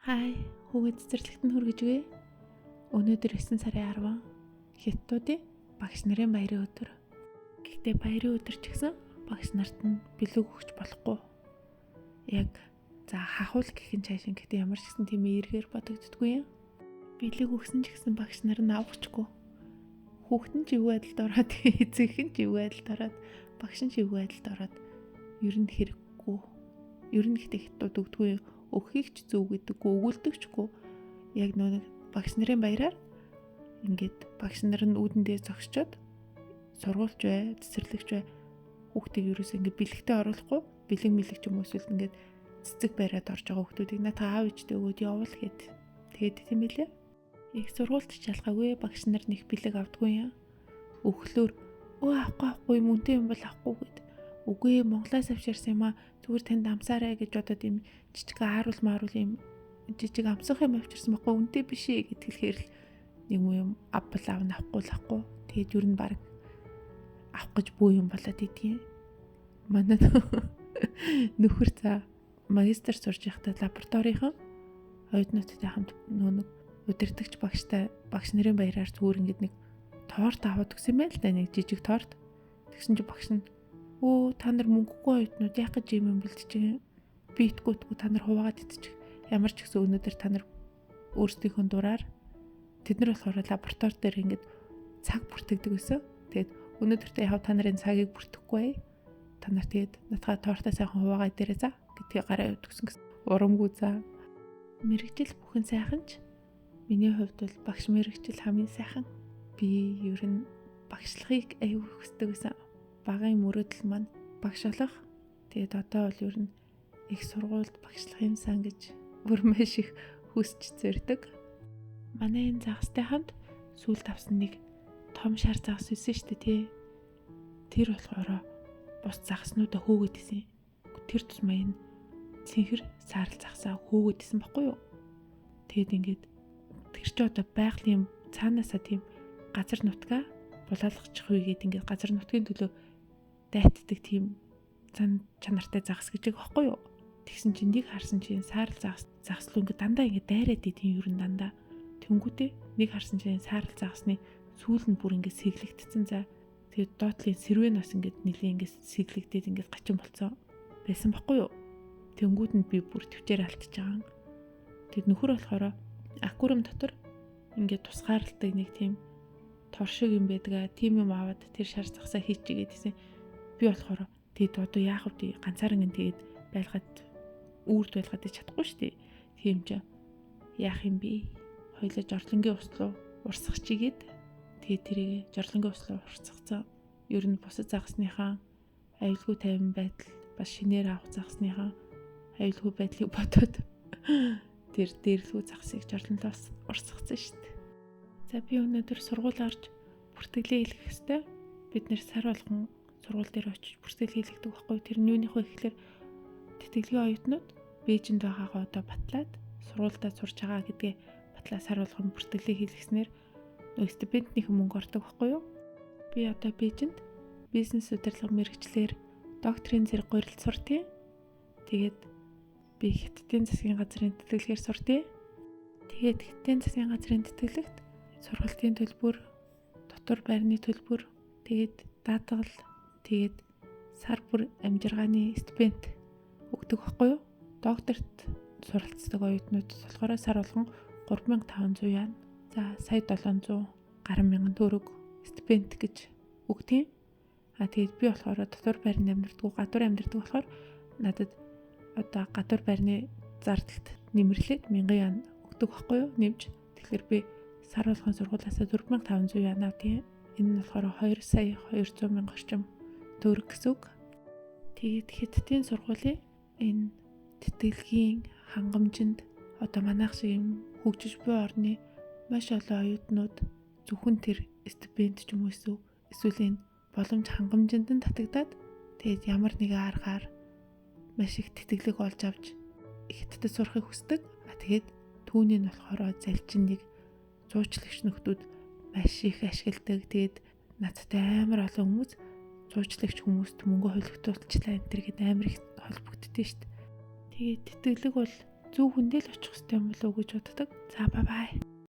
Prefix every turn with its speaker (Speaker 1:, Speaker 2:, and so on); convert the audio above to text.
Speaker 1: Хай, хүүгээ цэцэрлэгт нь хүргэж гээ. Өнөөдөр 9 сарын 10 Хятадуудын багш нарын баярын өдөр. Гэхдээ баярын өдөр ч гэсэн багш нарт нь бэлэг өгч болохгүй. Яг хахуул гэх нь цаашин гэхдээ ямар ч гэсэн тийм эргээр бодогддгүй юм. Бэлэг өгсөн ч гэсэн багш нар нь авахчгүй. Хүүхэд нь ч юу байдалд ороод, эцэг нь ч юу байдалд ороод, багш нь ч юу байдалд ороод ер нь хэрэггүй. Ер нь ихтэй хятад өгдөггүй. Өгөхийг ч зөв гэдэггүй, өгүүлдэгчгүй. Яг нэг багш нарын баяраар ингээд багш нар нь үүдэндээ зогсчоод сургуульч бай, цэцэрлэгч бай хүүхдийг ерөөсөө ингээд бэлэгтээ оруулахгүй, бэлэг мэлэг ч юм уу эсвэл ингээд цэцэг бариад орж байгаа хүүхдүүдийг надад аав ээжтэй өгөөд явуул гэд тэгээд тийм билээ. Их сургуульд ч ялгаагүй багш нар нэг бэлэг авдаггүй юм. Өглөөр авахгүй юм үнтэй юм бол авахгүй гэд. Үгүй Монголоос авчирсан юм аа зүгээр танд амсаарай гэж бодоод юм жижиг ааруул мааруул юм жижиг амсах юм авчирсан байхгүй үнтэй биш ээ гэдгэлхээр л нэг юм апл авахгүй. Тэгээд юу н баг авах гэж бүү юм болоод идэгин. Манай нөхөр за магистр сурж байхдаа лабораторийн оюутнуудтай хамт нэг удирдахч багш нарын баяраар зүгээр ингээд нэг торт аваад өгсөн байл да, нэг жижиг торт. Тэгсэн чи багш нь та нар мөнгөгүй оюутнууд яах гэж юм бэлдэж бийтгүүтгүй та нар хуваагаад идчих. Ямар ч гэсэн өнөөдөр та нар өөрсдийнхөө дураар тэд нар болохоор лаборатори дээр ингээд цаг бүртгэдэг байсан. Тэгээд өнөөдөртөө яав та нарын цагийг бүртгэхгүй. Та нар тэгээд натгаа тортоо сайхан хуваагаа идэрээ за гэдгийг гараа өгсөн гэсэн. Урамгүй за. Мэргэжил бүхэн сайхан ч миний хувьд бол багш мэргэжил хамгийн сайхан. Би ер нь багшлахыг аюу хүсдэг байсан. Багын мөрөөдөл маань багш болох. Тэгээд одоо бол ер нь их сургуульд багшлах юмсан гэж бүр маш их хүсч зорддог. Манай энэ загастай хамт сүүлд авсан нэг том шар загас байсан шүү дээ тий. Тэр болохоор бус загаснуудаа хөөгд исэн. Тэр тусмаа энэ цэнхэр саарл загасаа хөөгд исэн баггүй юу? Тэгэд ингээд тэр чи одоо байгалийн цаанаасаа тийм газар нутгаа булаалгачих үегээд ингээд газар нутгийн төлөө дайтдаг тийм зан чанартай загас гэж байгаа байхгүй юу? Тэгсэн чинь нэг харсан чинь саарл загаслуу ингээд дандаа ингээд дайраад идэв юм дандаа. Тэнгүүтээ нэг харсан чинь саарл загасны сүүл нь бүр ингээд сэглэгдсэн за. Тэгээд доотлын сэрвэн бас ингээд нэлийн ингээд сэглэгдээд ингээд гачин болцсон байсан байхгүй юу? Тэнгүүд нь би бүр төвчээр алдчихж байгаа. Тэгэд нөхөр болохоор аквариум дотор ингээд тусгаарладаг нэг тийм тор шиг юм байдгаа. Тим юм аваад тэр шар загасаа хийчихгээд гэсэн. Би болохоор тэгэд одоо яах вэ? Ганцаараа ингэ тэгээд байлгаад үрд байлгаад чадахгүй шүү дээ. Тийм ч яах юм бэ? Хоёлоо жорлонгийн ус руу урсгах чигээд тэгээд тэрийг жорлонгийн ус руу урсгацсан. Ер нь бусад загасныхаа аюулгүй тайван байдал бас шинээр авах загасныхаа аюулгүй байдлыг бодоод тэр дээрлгүй загасыг жорлонлоо урсгацсан шүү дээ. За би өнөөдөр сургууль орж бүртгэлээ хэлэх хэвээр бид нэр сар болгон сургууль дээр очиж бүртгэл хийлэгдэг байхгүй. Тэр нь юуных вэ гэхээр тэтгэлгийн оюутнууд Бээжинд байгаагаа одоо батлаад сургуультай сурч байгаа гэдгээ батлаа сар болгон бүртгэлээ хийлгэснээр стипендийнх мөнгө ордог байхгүй юу? Би одоо Бээжинд бизнес удирдлага мэргэжлэр докторийн зэрэг гурилд суртыг. Тэгээд би Хятадын засгийн газрын тэтгэлгээр суртыг. Тэгээд Хятадын засгийн газрын тэтгэлэгт сургалтын төлбөр, дотор байрны төлбөр, тэгээд даатгал, тэгээд сар бүр амжиргааны стипенд өгдөг байхгүй юу? Докторт суралцдаг оюутнууд болохоор сар болгон 3500 яана. За сая 700 гаруй мянган төгрөг стипенд гэж өгдөг. Тэгээд би болохоор дотор байрны амьдардаг, гадуур амьдардаг болохоор надад одоо гадуур байрны зардлт нэмэрлээд 1000 яана өгдөг байхгүй юу? Нэмж. Тэгэхээр би сар болгон сургуулиасаа 4500 яана авдیں۔ Энэ нь болохоор 2 сая 200 мянга орчим төгрөг гэсэн үг. Тэгээд Хятадын сургуулийн энэ тэтгэлгийн хангамжинд одоо манайх шиг юм хөгжиж буй орны маш олон оюутнууд зөвхөн тэр стипенд ч юм уу эсвэл энэ боломж хангамжинд нь татагдаад тэгээд ямар нэгэн аргаар маш их тэтгэлэг олж авч Хятадд сурахыг хүсдэг. Тэгээд түүний нь болохоор залчин нэг зуучлагч нөхдүүд маш их ашигладаг. Тэгээд надтай амар олон хүмүүс зуучлагч хүмүүст мөнгө холигдуулчлаа энэ төр гээд амар их холбогддөө шүү дээ. Тэгээд тэтгэлэг бол зөв хүндээ л очих хэрэгтэй юм болов уу гэж боддог. За бай бай.